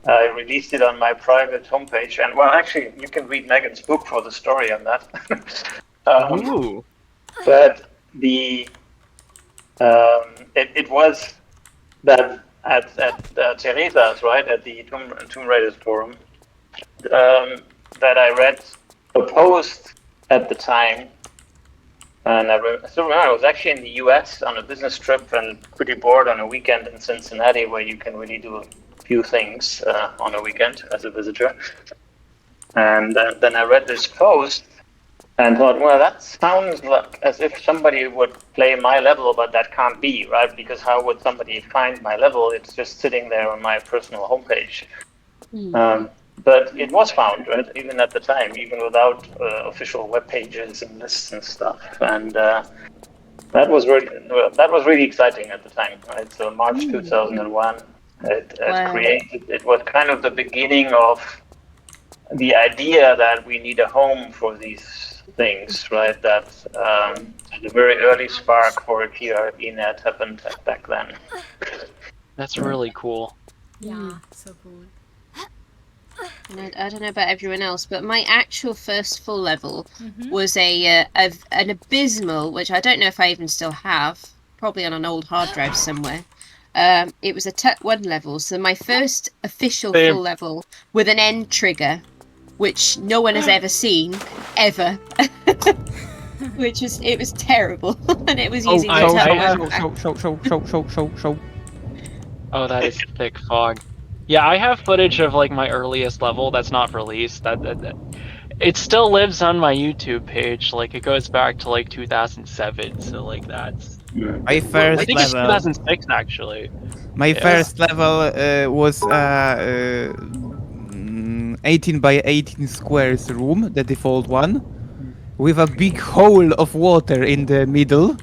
I released it on my private homepage, and well, actually, you can read Megan's book for the story on that. Ooh. But it was that at Teresa's, right, at the Tomb Raiders forum, that I read a post at the time, and I still remember I was actually in the U.S. on a business trip and pretty bored on a weekend in Cincinnati, where you can really do a few things on a weekend as a visitor. And then I read this post and thought, well, that sounds like as if somebody would play my level, but that can't be, right? Because how would somebody find my level? It's just sitting there on my personal homepage. But it was found, right? Even at the time, even without official web pages and lists and stuff. And that was really exciting at the time, right? So March 2001, it was kind of the beginning of the idea that we need a home for these things, right? That the very early spark for a TR-ENet happened back then. That's really cool. Yeah, so cool. I don't know about everyone else, but my actual first full level was an abysmal, which I don't know if I even still have, probably on an old hard drive somewhere. It was a Tut 1 level, so my first official full level with an end trigger, which no one has ever seen, ever. It was terrible, and it was using the Tut 1. Show. Oh, that is thick fog. Yeah, I have footage of like my earliest level that's not released. That it still lives on my YouTube page. Like it goes back to like 2007. So like that's. My first I think level. it's 2006 actually. My first level was 18 by 18 squares room, the default one, with a big hole of water in the middle.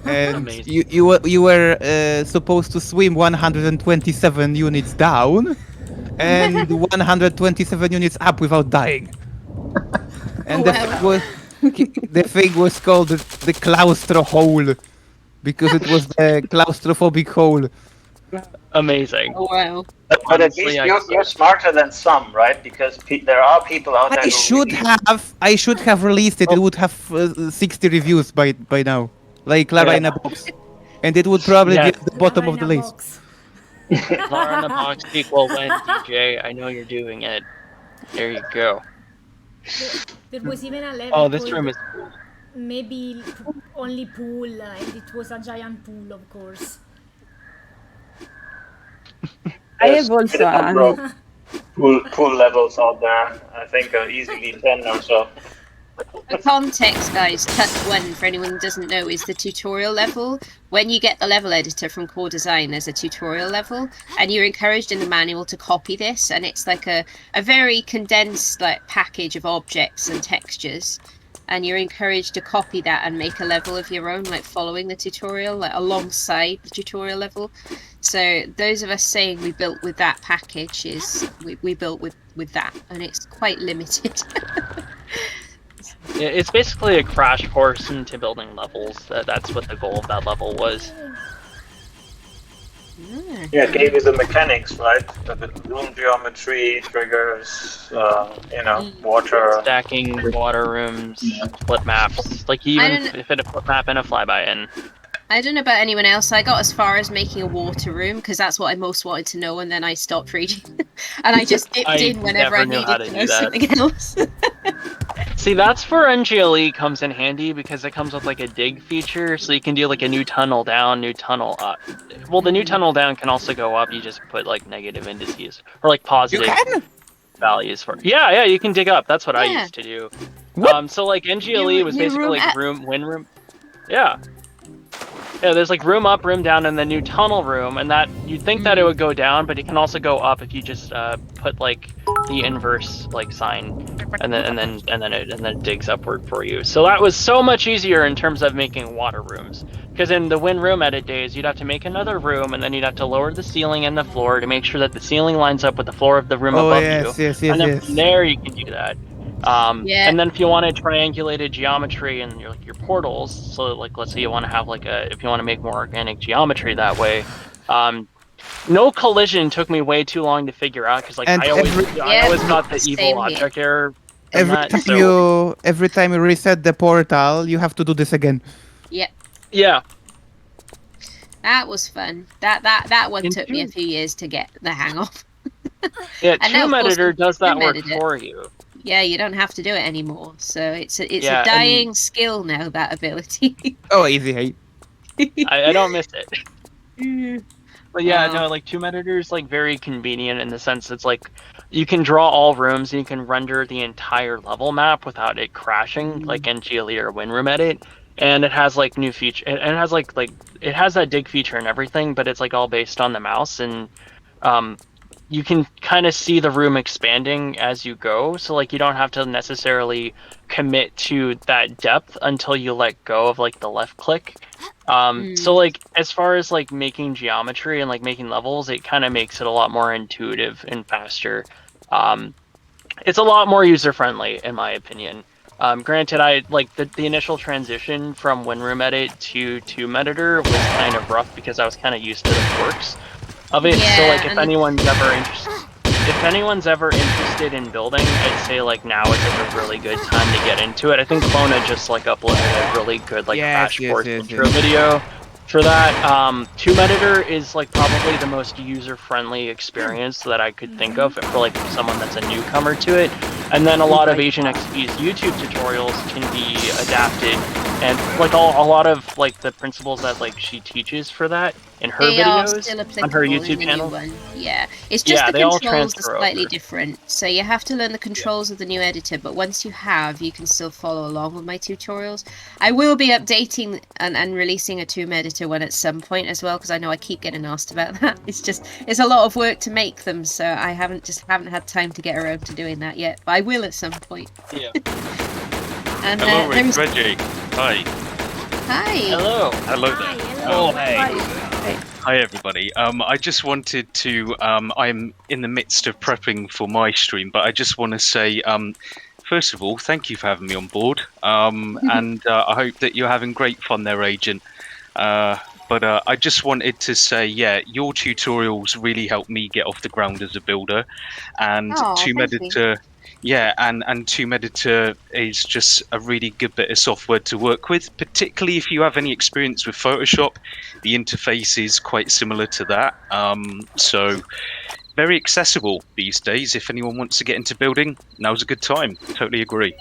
And you were supposed to swim 127 units down and 127 units up without dying. And the thing was called the claustro hole because it was the claustrophobic hole. Amazing. Oh wow! But at least you're smarter than some, right? Because there are people out there. I should have released it. It would have 60 reviews by now, like Lara in a box, and it would probably be at the bottom of the list. Lara in a box equal when DJ. I know you're doing it. There you go. There was even a level Oh, this called room is. maybe only pool, and it was a giant pool, of course. I have also an Pool levels out there. I think easily 10 or so. For context, guys, touch 1, for anyone who doesn't know, is the tutorial level. When you get the level editor from Core Design, there's a tutorial level, and you're encouraged in the manual to copy this, and it's like a very condensed package of objects and textures, and you're encouraged to copy that and make a level of your own, following the tutorial, alongside the tutorial level. So those of us saying we built with that package is we built with that, and it's quite limited. Yeah, it's basically a crash course into building levels. That's what the goal of that level was. Yeah, it gave you the mechanics, right? The room geometry, triggers, water. Stacking, water rooms, flip maps. Like you even fit a flip map and a flyby in. I don't know about anyone else. I got as far as making a water room because that's what I most wanted to know, and then I stopped reading. And I just dipped in whenever I needed to know something else. See, that's where NGLE comes in handy because it comes with a dig feature, so you can do a new tunnel down, new tunnel up. Well, the new tunnel down can also go up. You just put negative indices or positive values for. Yeah, you can dig up. That's what I used to do. So NGLE was basically win room. Yeah. Yeah, there's room up, room down, and the new tunnel room, and that you'd think that it would go down, but it can also go up if you just put the inverse sign, and then it digs upward for you. So that was so much easier in terms of making water rooms, because in the win room edit days, you'd have to make another room, and then you'd have to lower the ceiling and the floor to make sure that the ceiling lines up with the floor of the room above you. Yes, and then from there you can do that. And then if you wanted triangulated geometry and your portals, so let's say you want to have if you want to make more organic geometry that way, no collision took me way too long to figure out because I always got the evil object error. Every time you reset the portal, you have to do this again. Yep. Yeah. That was fun. That one took me a few years to get the hang of. Yeah, Tomb Editor does that work for you. Yeah, you don't have to do it anymore. So it's a dying skill now, that ability. Oh, easy, hey. I don't miss it. But yeah, no, Tomb Editor is very convenient in the sense it's you can draw all rooms and you can render the entire level map without it crashing like NGLE or WinRoom Edit. And it has new feature. And it has it has that dig feature and everything, but it's all based on the mouse and you can kind of see the room expanding as you go, so you don't have to necessarily commit to that depth until you let go of the left click. So as far as making geometry and making levels, it kind of makes it a lot more intuitive and faster. It's a lot more user friendly in my opinion. Granted, I the initial transition from WinRoom Edit to Tomb Editor was kind of rough because I was kind of used to the quirks of it. Yeah, so if anyone's ever interested in building, I'd say now is a really good time to get into it. I think Clona just uploaded a really good crash course intro video for that. Tomb Editor is probably the most user-friendly experience that I could think of for someone that's a newcomer to it. And then a lot of Asian XP's YouTube tutorials can be adapted, and a lot of the principles that she teaches for that in her videos on her YouTube channel. Yeah, it's just the controls are slightly different. So you have to learn the controls of the new editor, but once you have, you can still follow along with my tutorials. I will be updating and releasing a Tomb Editor one at some point as well, because I know I keep getting asked about that. It's a lot of work to make them, so I haven't had time to get around to doing that yet. But I will at some point. Yeah. And, hello, it's Reggie. Hi. Hi. Hello. Hello there. Oh, hey. Hi, everybody. I just wanted to. I'm in the midst of prepping for my stream, but I just want to say, first of all, thank you for having me on board. And I hope that you're having great fun there, Agent. But I just wanted to say, yeah, your tutorials really helped me get off the ground as a builder, and Tomb Editor. yeah, and Tomb Editor is just a really good bit of software to work with, particularly if you have any experience with Photoshop. The interface is quite similar to that. So very accessible these days. If anyone wants to get into building, now's a good time. Totally agree.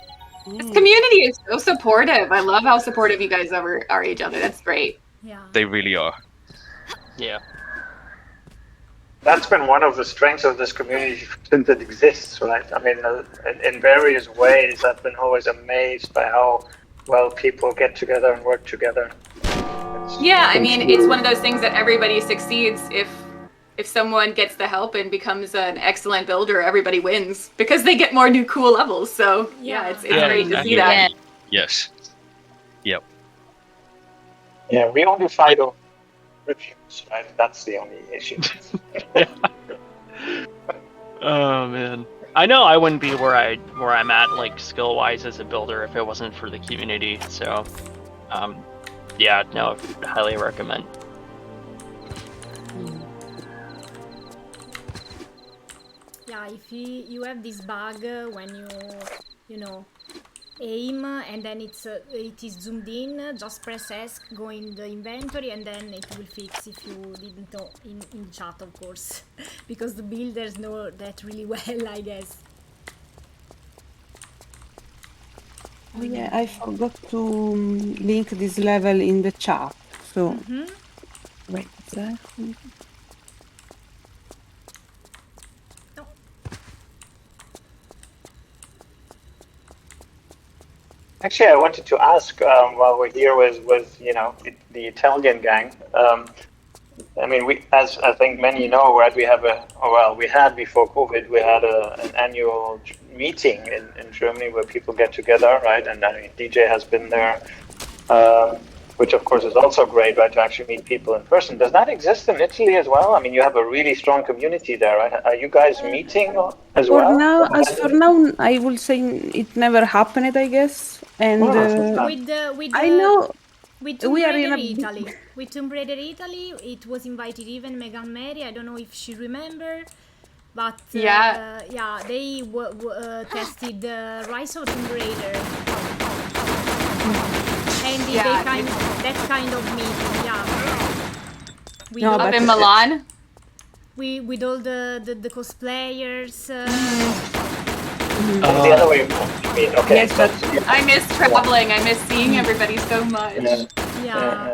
This community is so supportive. I love how supportive you guys are each other. That's great. Yeah. They really are. Yeah. That's been one of the strengths of this community since it exists, right? I mean, in various ways, I've been always amazed by how well people get together and work together. Yeah, I mean, it's one of those things that everybody succeeds if someone gets the help and becomes an excellent builder, everybody wins because they get more new cool levels. So yeah, it's great to see that. Yeah. Yes. Yep. Yeah, we only fight over reviews, right? That's the only issue. Oh man. I know I wouldn't be where I'm at, like, skill wise as a builder if it wasn't for the community. So yeah, no, highly recommend. Yeah, if you have this bug when you know, aim and then it is zoomed in, just press S, go in the inventory, and then it will fix if you didn't know in chat, of course, because the builders know that really well, I guess. Oh, yeah, I forgot to link this level in the chat. So, wait a second. Actually, I wanted to ask while we're here with the Italian gang. I mean, as I think many know, right? We had before COVID, we had an annual meeting in Germany where people get together, right? And I mean, DJ has been there, which of course is also great, right? To actually meet people in person. Does that exist in Italy as well? I mean, you have a really strong community there, right? Are you guys meeting as well? For now, I will say it never happened, I guess. And I know with Tomb we are Raider in a Italy. With Tomb Raider Italy, it was invited even Megan Mary. I don't know if she remember, but yeah, they tested Rise of Tomb Raider, and that kind of meeting, yeah. Up in Milan. With all the cosplayers. The other way around. Okay. Yes, I miss traveling. I miss seeing everybody so much. Yeah.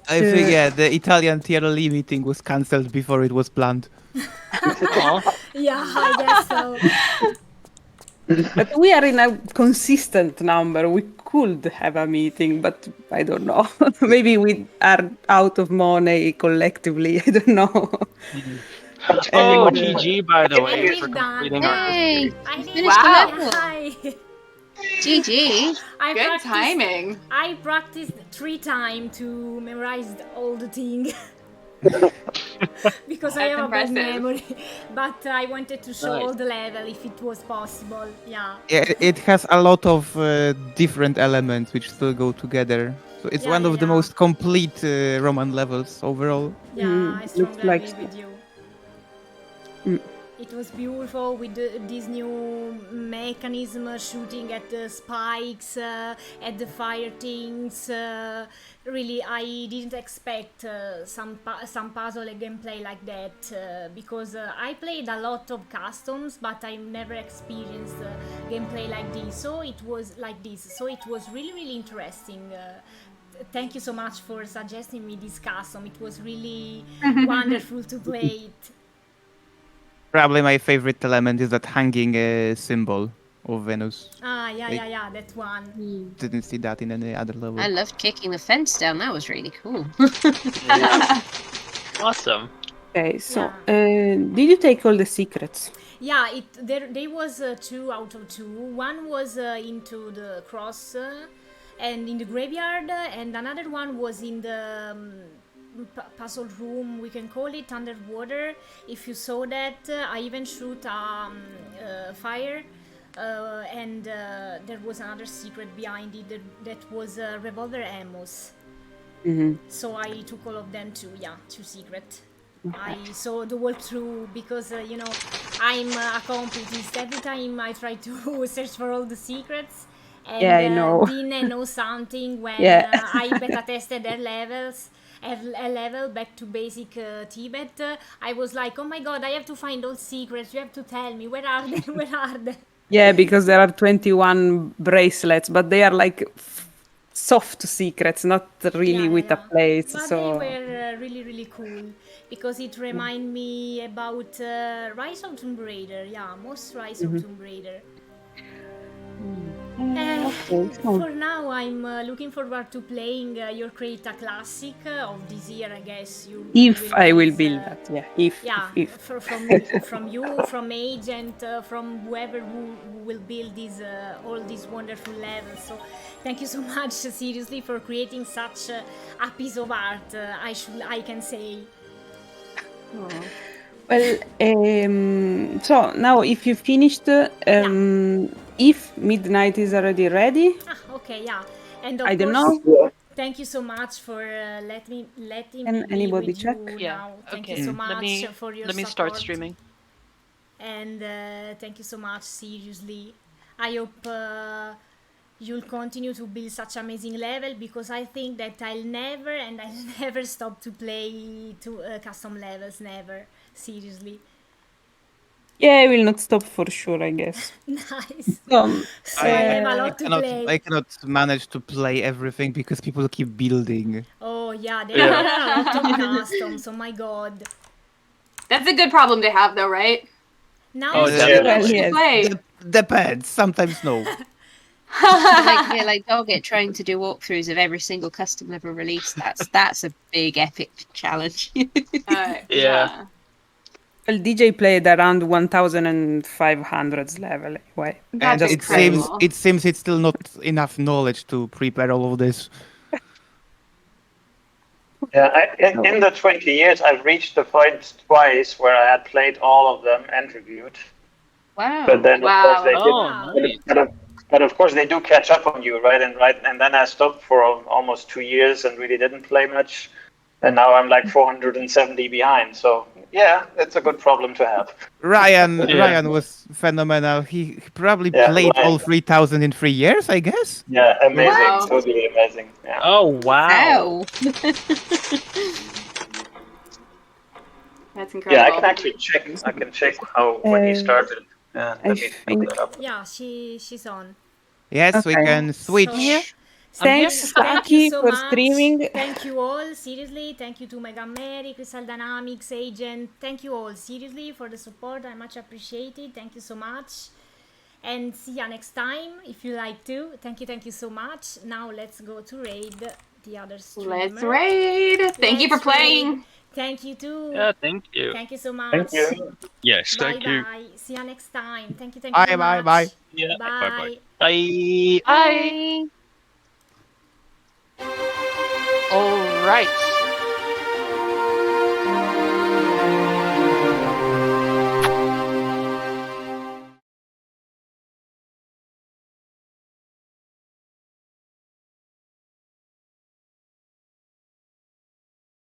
I think the Italian TRL meeting was cancelled before it was planned. Yeah, I guess so. But we are in a consistent number. We could have a meeting, but I don't know. Maybe we are out of money collectively. I don't know. Oh, GG, by the way, for completing our Hey, I finished the level. Hi. GG. Good timing. I practiced 3 times to memorize all the thing. Because I have a bad memory, but I wanted to show all the level if it was possible. Yeah. It has a lot of different elements which still go together. So it's one of the most complete Roman levels overall. Yeah, I strongly agree with you. It was beautiful with this new mechanism shooting at the spikes, at the fire things. Really, I didn't expect some puzzle gameplay like that because I played a lot of customs, but I never experienced gameplay like this. So it was really, really interesting. Thank you so much for suggesting me this custom. It was really wonderful to play it. Probably my favorite element is that hanging symbol of Venus. Yeah, that one. Didn't see that in any other level. I loved kicking the fence down. That was really cool. Awesome. Okay, so did you take all the secrets? Yeah, there was 2 out of 2. One was into the cross and in the graveyard, and another one was in the puzzle room, we can call it, underwater. If you saw that, I even shoot fire, and there was another secret behind it that was revolver ammos. So I took all of them too. Yeah, 2 secrets. I saw the walkthrough because I'm a completist. Every time I try to search for all the secrets, Yeah, and I know. didn't know something when Yeah. I beta tested their levels. A level back to basic Tibet. I was like, oh my god, I have to find all secrets. You have to tell me where are they? Where are they? Yeah, because there are 21 bracelets, but they are like soft secrets, not really with a place. But they So were really, really cool because it reminded me about Rise of Tomb Raider. Yeah, most Rise of Tomb Raider. okay, so For now, I'm looking forward to playing your Creta Classic of this year. I guess you if will I will release. build that, yeah, if. From you, from Agent, from whoever who will build these all these wonderful levels. So, thank you so much, seriously, for creating such a piece of art. I can say. Well, so now if you finished, if midnight is already ready, Okay, yeah, and of I don't course. know. Thank you so much for letting me Can be anybody with check? you Yeah. now. Thank you Okay. so much for your Let me support. start streaming. And thank you so much, seriously. I hope you'll continue to build such amazing level because I think that I'll never stop to play to custom levels, never, seriously. Yeah, I will not stop for sure, I guess. Nice. So, So I have a lot to play. I cannot manage to play everything because people keep building. Oh yeah, there are a lot of customs. Oh my god. That's a good problem to have, though, right? Now Oh, it's definitely. too much to yes. play. Depends. Sometimes no. like Dogget trying to do walkthroughs of every single custom level release. That's a big epic challenge. Yeah. Well, DJ played around 1,500 level anyway. And That's it seems incredible. it's still not enough knowledge to prepare all of this. Yeah, in the 20 years, I've reached the point twice where I had played all of them and reviewed. Wow. But then, of course, they Oh, did. nice. But of course, they do catch up on you, right? And then I stopped for almost 2 years and really didn't play much. And now I'm like 470 behind. So yeah, it's a good problem to have. Ryan was phenomenal. He probably played Ryan. all 3,000 in 3 years, I guess. Yeah, amazing, Wow. totally amazing. Yeah. Oh wow. That's incredible. Yeah, I can actually check. I can check how when he started. Let me look that up. Yeah, she's on. Yes, we Okay. can switch. So, Thanks, thank you Saki, so for much. streaming. Thank you all, seriously. Thank you to Mega Mary, Crystal Dynamics, Agent. Thank you all, seriously, for the support. I much appreciate it. Thank you so much. And see ya next time, if you like to. Thank you so much. Now let's go to raid the other streamer. Let's raid. Thank you for playing. Raid. Thank you too. Yeah, thank you. Thank you so much. Thank you. Yes, Bye thank you. bye. See ya next time. Thank you Bye, so bye, much. bye. Yeah. Bye. Bye. Bye. All right.